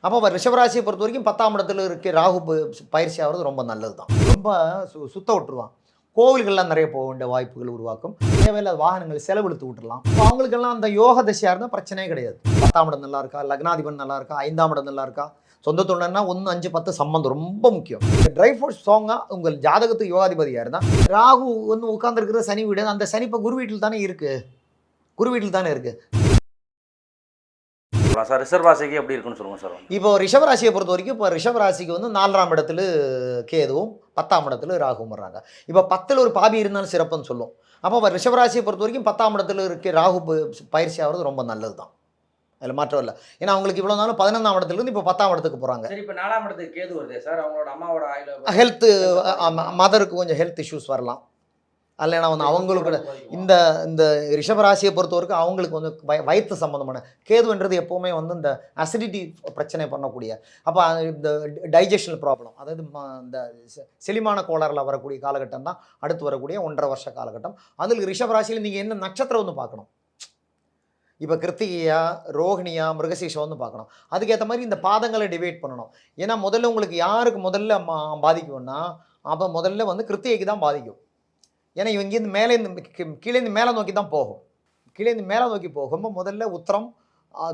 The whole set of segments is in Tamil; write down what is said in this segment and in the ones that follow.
அப்போ ரிஷபராசியை பொறுத்த வரைக்கும் 10ஆம் இடத்துல இருக்க ராகு பயிற்சி ஆகிறது ரொம்ப நல்லது தான். ரொம்ப சுத்த விட்டுருவான். கோவில்கள்லாம் நிறைய போக வேண்டிய வாய்ப்புகள் உருவாக்கும். தேவையில்லாத வாகனங்கள் செலவழித்து விட்டுறலாம். இப்போ அவங்களுக்கெல்லாம் அந்த யோக திசையாக இருந்தால் பிரச்சனையே கிடையாது. 10ஆம் இடம் நல்லா இருக்கா, லக்னாதிபன் நல்லா இருக்கா, 5ஆம் இடம் நல்லா இருக்கா, சொந்த தொழில்னா 1, 5, 10 சம்பந்தம் ரொம்ப முக்கியம். ட்ரை ஃப்ரூட்ஸ் ஸ்ட்ராங்காக உங்கள் ஜாதகத்துக்கு யோகாதிபதியாக இருந்தால் ராகு வந்து உட்கார்ந்துருக்கிற சனி வீடு, அந்த சனி இப்போ குரு வீட்டில் தானே இருக்குது. குரு வீட்டில் தானே இருக்குது. சார் ரிஷபராசிக்கு எப்படி இருக்குன்னு சொல்லுங்க சார். இப்போ ரிஷபராசியை பொறுத்த வரைக்கும் இப்போ ரிஷபராசிக்கு வந்து 4ஆம் இடத்துல கேதுவும் 10ஆம் இடத்துல ராகுவும் வர்றாங்க. இப்போ 10ல் ஒரு பாபி இருந்தாலும் சிறப்புன்னு சொல்லும். அப்போ ரிஷபராசியை பொறுத்த வரைக்கும் 10ஆம் இடத்துல இருக்க ராகு பயிற்சி ஆகிறது ரொம்ப நல்லது தான். அதில் மாற்றம் இல்லை. ஏன்னா அவங்களுக்கு இவ்வளோ நாளும் 11ஆம் இடத்துலேருந்து இப்போ 10ஆம் இடத்துக்கு போகிறாங்க. சரி, இப்போ 4ஆம் இடத்துக்கு கேது வருது சார். அவங்களோட அம்மாவோட ஆயுள் ஹெல்த்து மதருக்கு கொஞ்சம் ஹெல்த் இஷ்யூஸ் வரலாம். இல்லைனா வந்து அவங்களுக்கு இந்த இந்த ரிஷபராசியை பொறுத்த வரைக்கும் அவங்களுக்கு வந்து வயிற்று சம்மந்தமான கேதுன்றது எப்போவுமே வந்து இந்த அசிடிட்டி பிரச்சனை பண்ணக்கூடிய, அப்போ இந்த டைஜஷனல் ப்ராப்ளம், அதாவது இந்த செரிமான கோளாறில் வரக்கூடிய காலகட்டம் தான் அடுத்து வரக்கூடிய 1.5 வருஷ காலகட்டம். அதில் ரிஷபராசியில் நீங்கள் என்ன நட்சத்திரம் வந்து பார்க்கணும். இப்போ கிருத்திகையா, ரோஹிணியா, மிருகசீஷம் வந்து பார்க்கணும். அதுக்கேற்ற மாதிரி இந்த பாதங்களை டிவைட் பண்ணணும். ஏன்னா முதல்ல உங்களுக்கு யாருக்கு முதல்ல பாதிக்கும்னா, அப்போ முதல்ல வந்து கிருத்திகைக்கு தான் பாதிக்கும். ஏன்னா இங்கேருந்து மேலேருந்து கீழேருந்து மேலே நோக்கி தான் போகும். கீழேருந்து மேலே நோக்கி போகும்போது முதல்ல உத்திரம்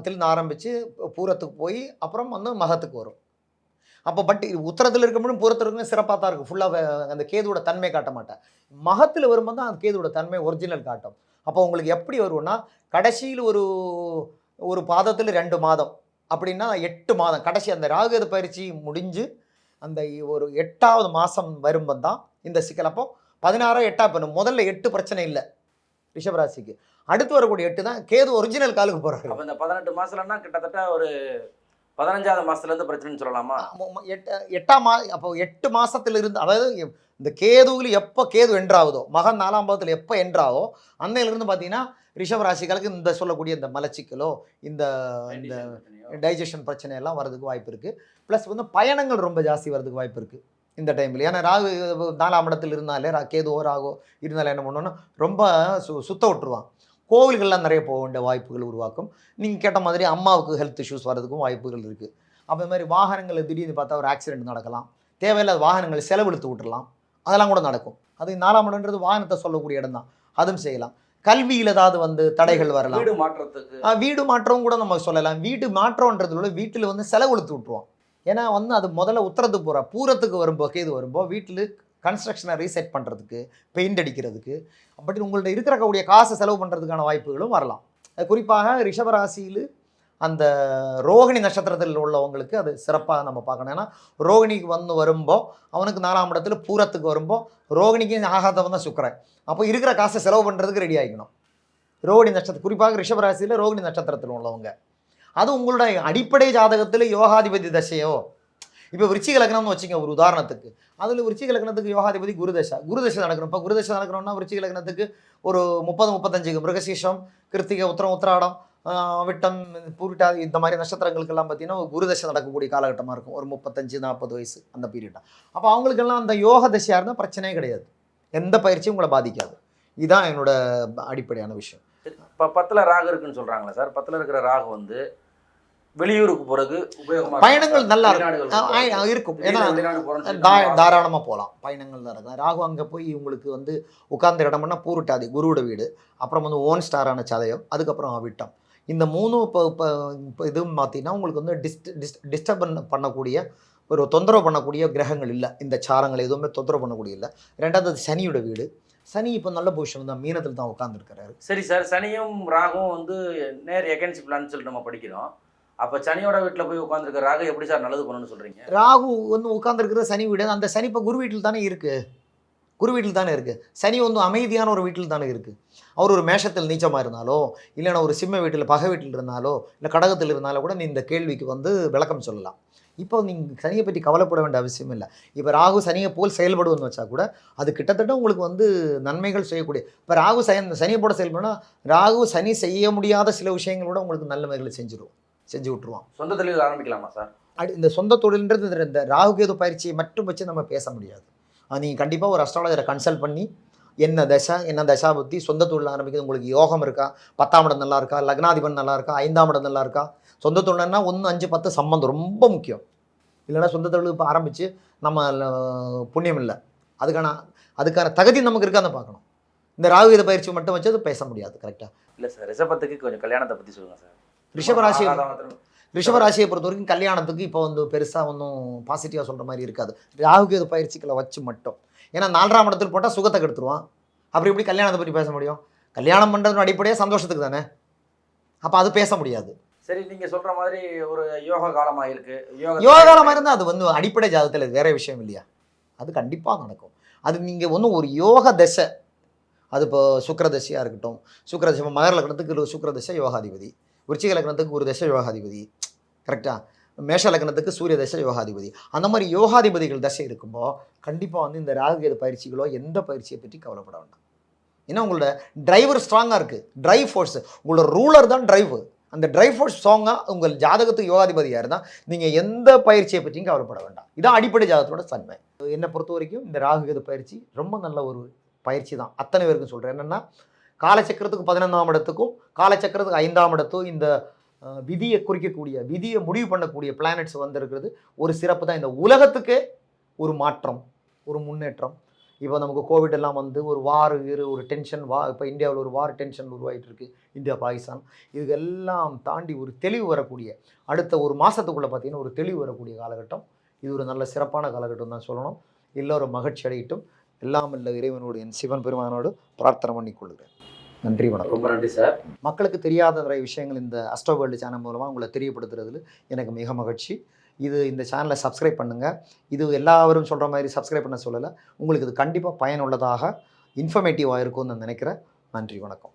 தில் ஆரம்பித்து பூரத்துக்கு போய் அப்புறம் வந்து மகத்துக்கு வரும். அப்போ பட் உத்தரத்தில் இருக்கும்போது பூரத்தில் இருக்கும் சிறப்பாக தான் இருக்கும். ஃபுல்லாக அந்த கேதுவோட தன்மை காட்ட மாட்டேன். மகத்தில் வரும்போது தான் அந்த கேதுவோட தன்மை ஒரிஜினல் காட்டும். அப்போ உங்களுக்கு எப்படி வரும்னா, கடைசியில் ஒரு பாதத்தில் 2 மாதம் அப்படின்னா 8 மாதம் கடைசி அந்த ராகுகேது பயிற்சி முடிஞ்சு அந்த ஒரு 8ஆவது மாதம் வரும்போது தான் இந்த சிக்கல். அப்போ 16 8 பண்ணும். முதல்ல 8 பிரச்சனை இல்லை ரிஷபராசிக்கு. அடுத்து வரக்கூடிய 8 தான் கேது ஒரிஜினல் காலுக்கு போகிறாரு. அப்போ இந்த 18 மாதம்னா கிட்டத்தட்ட ஒரு 15ஆவது மாதத்துலேருந்து பிரச்சனைன்னு சொல்லலாமா? 8ஆம் அப்போ 8 மாதத்துல இருந்து, அதாவது இந்த கேதுவில் எப்போ கேது என்ட்ராகுதோ, மகன் 4ஆம் பாவத்தில் எப்போ என்ட்ராகோ அன்னையிலிருந்து பார்த்தீங்கன்னா ரிஷபராசிகளுக்கு இந்த சொல்லக்கூடிய இந்த மலச்சிக்கலோ இந்த இந்த டைஜஷன் பிரச்சனையெல்லாம் வரதுக்கு வாய்ப்பு இருக்குது. ப்ளஸ் வந்து பயணங்கள் ரொம்ப ஜாஸ்தி வரதுக்கு வாய்ப்பு இருக்குது இந்த டைமில். ஏன்னா ராகு 4ஆம் இடத்துல இருந்தாலே கேதுவோ ராகோ இருந்தாலும் என்ன பண்ணோன்னா ரொம்ப சுத்த விட்டுருவான். கோவில்கள்லாம் நிறைய போக வேண்டிய வாய்ப்புகள் உருவாக்கும். நீங்கள் கேட்ட மாதிரி அம்மாவுக்கு ஹெல்த் இஷ்யூஸ் வரதுக்கும் வாய்ப்புகள் இருக்குது. அப்போ மாதிரி வாகனங்கள் திடீர்னு பார்த்தா ஒரு ஆக்சிடென்ட் நடக்கலாம். தேவையில்லாத வாகனங்கள் செலவழித்து விட்டுறலாம். அதெல்லாம் கூட நடக்கும். அது 4ஆம் இடம்ன்றது வாகனத்தை சொல்லக்கூடிய இடம் தான். அதுவும் செய்யலாம். கல்வியில் ஏதாவது வந்து தடைகள் வரலாம். வீடு மாற்றத்துக்கு வீடு மாற்றவும் கூட நம்ம சொல்லலாம். வீடு மாற்றம்ன்றதுல வீட்டில் வந்து செலவழித்து விட்டுருவோம். ஏன்னா வந்து அது முதல்ல உத்தரத்துக்கு போகிற பூரத்துக்கு வரும்போது கேது வரும்போது வீட்டில் கன்ஸ்ட்ரக்ஷனை ரீசெட் பண்ணுறதுக்கு, பெயிண்ட் அடிக்கிறதுக்கு, அப்படி உங்கள்ட்ட இருக்கிறக்கூடிய காசை செலவு பண்ணுறதுக்கான வாய்ப்புகளும் வரலாம். குறிப்பாக ரிஷபராசியில் அந்த ரோகிணி நட்சத்திரத்தில் உள்ளவங்களுக்கு அது சிறப்பாக நம்ம பார்க்கணும். ஏன்னா ரோகிணிக்கு வந்து வரும்போது அவனுக்கு 4ஆம் இடத்துல பூரத்துக்கு வரும்போது ரோகிணிக்கு ஆகாதவன் தான் சுக்கிரன். அப்போ இருக்கிற காசை செலவு பண்ணுறதுக்கு ரெடி ஆகிக்கணும். ரோகிணி நட்சத்திரம் குறிப்பாக ரிஷபராசியில் ரோகிணி நட்சத்திரத்தில் உள்ளவங்க, அது உங்களோட அடிப்படை ஜாதகத்தில் யோகாதிபதி தசையோ, இப்போ விருச்சிக லக்னம்னு வச்சுங்க ஒரு உதாரணத்துக்கு, அதில் விருச்சிக லக்னத்துக்கு யோகாதிபதி குருதசை நடக்கணும். இப்போ குருதசை நடக்கணும்னா விருச்சிக லக்னத்துக்கு ஒரு 30-35 மிருகசீஷம், கிருத்திகை, உத்திரம், உத்திராடம், விட்டம், பூரிட்டாதி இந்த மாதிரி நட்சத்திரங்களுக்கெல்லாம் பார்த்தீங்கன்னா குருதசை நடக்கக்கூடிய காலகட்டமாக இருக்கும். ஒரு 35-40 வயசு அந்த பீரியடாக. அப்போ அவங்களுக்கெல்லாம் அந்த யோக தசையாக இருந்தால் பிரச்சனையே கிடையாது. எந்த பயிற்சியும் உங்களை பாதிக்காது. இதுதான் என்னோட அடிப்படையான விஷயம். இப்போ 10ல் ராகு இருக்குன்னு சொல்கிறாங்களே சார். 10ல் இருக்கிற ராகு வந்து வெளியூருக்கு போகிறது உபயோகமாக, பயணங்கள் நல்லா இருக்கும். ஏன்னா தாராளமாக போகலாம். பயணங்கள் தான் இருக்கும். ராகு அங்கே போய் உங்களுக்கு வந்து உட்கார்ந்த இடம்னா பூரிட்டாதி குருவோட வீடு, அப்புறம் வந்து ஓன் ஸ்டாரான சதயம், அதுக்கப்புறம் விட்டம். இந்த 3 இப்போ இதுவும் பார்த்தீங்கன்னா உங்களுக்கு வந்து டிஸ்டர்ப் பண்ணக்கூடிய ஒரு தொந்தரவு பண்ணக்கூடிய கிரகங்கள் இல்லை. இந்த சாரங்கள் எதுவுமே தொந்தரவு பண்ணக்கூடிய இல்லை. 2வது சனியோட வீடு. சனி இப்போ நல்ல பொசிஷன் தான், மீனத்தில் தான் உட்காந்துருக்கிறாரு. சரி சார், சனியும் ராகும் வந்து நேர் எகென்ஸ்ட் பிளான்னு சொல்லிட்டு நம்ம படிக்கிறோம். அப்போ சனியோட வீட்டில் போய் உட்காந்துருக்க ராகு எப்படி சார் நல்லது பண்ணணும்னு சொல்கிறீங்க? ராகு வந்து உட்காந்துருக்கிற சனி வீடு, அந்த சனி இப்போ குரு வீட்டில் தானே இருக்குது. குரு வீட்டில் தானே இருக்குது. சனி வந்து அமைதியான ஒரு வீட்டில் தானே இருக்குது. அவர் ஒரு மேஷத்தில் நீச்சமாக இருந்தாலோ, இல்லைன்னா ஒரு சிம்ம வீட்டில் பகை வீட்டில் இருந்தாலோ, இல்லை கடகத்தில் இருந்தாலோ கூட நீ இந்த கேள்விக்கு வந்து விளக்கம் சொல்லலாம். இப்போ நீங்கள் சனியை பற்றி கவலைப்பட வேண்டிய அவசியம் இல்லை. இப்போ ராகு சனியை போல் செயல்படுவதுன்னு வச்சா கூட அது கிட்டத்தட்ட உங்களுக்கு வந்து நன்மைகள் செய்யக்கூடிய, இப்போ ராகு சனியை போட செயல்படுனா ராகு சனி செய்ய முடியாத சில விஷயங்களோட உங்களுக்கு நல்லமைகளை செஞ்சு விட்டுருவான். சொந்த தொழில் ஆரம்பிக்கலாமா சார்? இந்த சொந்த தொழில்ன்றது இந்த ராகு கேது பயிற்சியை மட்டும் வச்சு நம்ம பேச முடியாது. நீங்கள் கண்டிப்பாக ஒரு அஸ்ட்ராலஜரை கன்சல்ட் பண்ணி என்ன தசா புத்தி சொந்த தொழில் ஆரம்பிக்கிறது உங்களுக்கு யோகம் இருக்கா, 10ஆம் இடம் நல்லா இருக்கா, லக்னாதிபன் நல்லா இருக்கா, 5ஆம் இடம் நல்லா இருக்கா, சொந்த தொழில்னா 1 5 10 சம்பந்தம் ரொம்ப முக்கியம். இல்லைன்னா சொந்த தொழில் இப்போ ஆரம்பித்து நம்ம புண்ணியம் இல்லை. அதுக்கான தகுதி நமக்கு இருக்கான்னு பார்க்கணும். இந்த ராகுகேது பயிற்சி மட்டும் வச்சு அது பேச முடியாது. கரெக்டாக இல்லை சார், ரிஷபத்துக்கு கொஞ்சம் கல்யாணத்தை பற்றி சொல்லுங்கள் சார். ரிஷபராசியை பொறுத்த வரைக்கும் கல்யாணத்துக்கு இப்போ வந்து பெருசாக ஒன்றும் பாசிட்டிவாக சொல்கிற மாதிரி இருக்காது. ராகுகேது பயிற்சிகளை வச்சு மட்டும். ஏன்னா 4ஆம் இடத்துல போட்டால் சுகத்தை கெடுத்துருவான். அப்புறம் எப்படி கல்யாணத்தை பற்றி பேச முடியும்? கல்யாணம் பண்ணுறதுன்னு அடிப்படையாக சந்தோஷத்துக்கு தானே. அப்போ அது பேச முடியாது. சரி, நீங்கள் சொல்கிற மாதிரி ஒரு யோக காலமாக இருக்குது. யோக காலமாக இருந்தால் அது வந்து அடிப்படை ஜாதகத்தில் இது வேற விஷயம் இல்லையா? அது கண்டிப்பாக நடக்கும். அது நீங்கள் ஒன்றும் ஒரு யோக தசை, அது இப்போ சுக்கிரதசையாக இருக்கட்டும். சுக்கிரதசை இப்போ மகர லக்னத்துக்கு சுக்கிரதசை யோகாதிபதி, விருச்சிக லக்னத்துக்கு ஒரு தசை யோகாதிபதி, கரெக்டாக மேஷ லக்னத்துக்கு சூரிய தசை யோகாதிபதி. அந்த மாதிரி யோகாதிபதிகள் தசை இருக்கும்போது கண்டிப்பாக வந்து இந்த ராகுகேது பயிற்சிகளோ எந்த பயிற்சியை பற்றி கவலைப்பட வேண்டாம். ஏன்னா உங்களோட டிரைவர் ஸ்ட்ராங்காக இருக்குது. டிரைவ் ஃபோர்ஸ், உங்களோட ரூலர் தான் டிரைவ். அந்த டிரைவ் ஃபோர்ஸ் ஸ்ட்ராங்காக உங்கள் ஜாதகத்துக்கு யோகாதிபதியாக இருந்தால் நீங்கள் எந்த பயிற்சியை பற்றியும் கவலைப்பட வேண்டாம். இதான் அடிப்படை ஜாதகத்தோட தன்மை. என்னை பொறுத்த வரைக்கும் இந்த ராகுகேது பயிற்சி ரொம்ப நல்ல ஒரு பயிற்சி தான். அத்தனை பேருக்கும் சொல்கிறேன். என்னென்னா காலச்சக்கரத்துக்கு 11ஆம் இடத்துக்கும் காலச்சக்கரத்துக்கு 5ஆம் இடத்துக்கும் இந்த விதியை குறிக்கக்கூடிய, விதியை முடிவு பண்ணக்கூடிய பிளானட்ஸ் வந்திருக்கிறது ஒரு சிறப்பு தான். இந்த உலகத்துக்கே ஒரு மாற்றம், ஒரு முன்னேற்றம். இப்போ நமக்கு கோவிட் எல்லாம் வந்து ஒரு ஒரு டென்ஷன் இப்போ இந்தியாவில் ஒரு வார் டென்ஷன் உருவாகிட்டு இருக்கு. இந்தியா பாகிஸ்தான் இதுக்கெல்லாம் தாண்டி ஒரு தெளிவு வரக்கூடிய, அடுத்த ஒரு மாதத்துக்குள்ளே பார்த்தீங்கன்னா ஒரு தெளிவு வரக்கூடிய காலகட்டம். இது ஒரு நல்ல சிறப்பான காலகட்டம் தான் சொல்லணும். எல்லோரும் மகிழ்ச்சி அடையிட்டும். எல்லாம் இல்லை இறைவனோடு என் சிவன் பெருமானோடு பிரார்த்தனை பண்ணி கொள்கிறேன். நன்றி, வணக்கம். ரொம்ப நன்றி சார். மக்களுக்கு தெரியாத நிறைய விஷயங்கள் இந்த அஸ்ட்ரோ வேர்ல்டு சேனல் மூலமாக உங்களை தெரியப்படுத்துறதுல எனக்கு மிக மகிழ்ச்சி. இந்த சேனலை சப்ஸ்கிரைப் பண்ணுங்கள். இது எல்லாரும் சொல்கிற மாதிரி சப்ஸ்கிரைப் பண்ண சொல்லலை. உங்களுக்கு இது கண்டிப்பாக பயனுள்ளதாக இன்ஃபர்மேட்டிவாக இருக்கும்னு நான் நினைக்கிறேன். நன்றி, வணக்கம்.